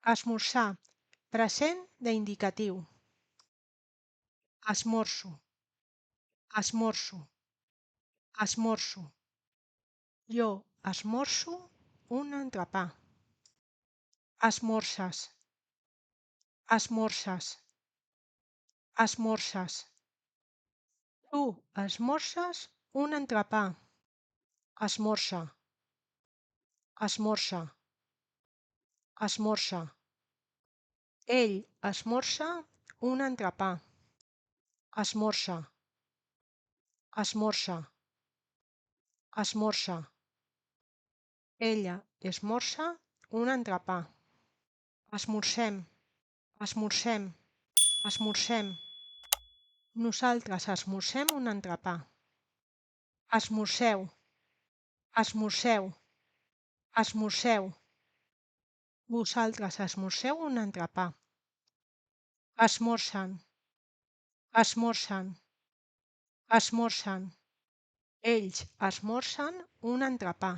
Esmorzar, present d'indicatiu. Esmorzo, esmorzo, esmorzo. Jo esmorzo un entrepà. Esmorzes, esmorzes, esmorzes. Tu esmorzes un entrepà. Esmorza, esmorza, esmorza. Ell esmorza un entrepà. Esmorza, esmorza, esmorza. Ella esmorza un entrepà. Esmorzem, esmorzem, esmorzem. Nosaltres esmorzem un entrepà. Esmorzeu, esmorzeu, esmorzeu. Vosaltres esmorzeu un entrepà. Esmorzen, esmorzen, esmorzen. Ells esmorzen un entrepà.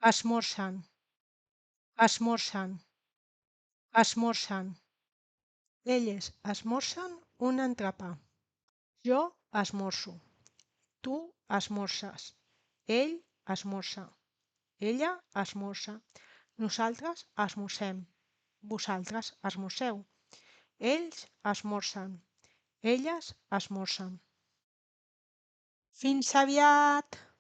Esmorzen, esmorzen, esmorzen. Elles esmorzen un entrepà. Jo esmorzo. Tu esmorzes. Ell esmorza. Ella esmorza. Nosaltres esmorzem. Vosaltres esmorzeu. Ells esmorzen. Elles esmorzen. Fins aviat!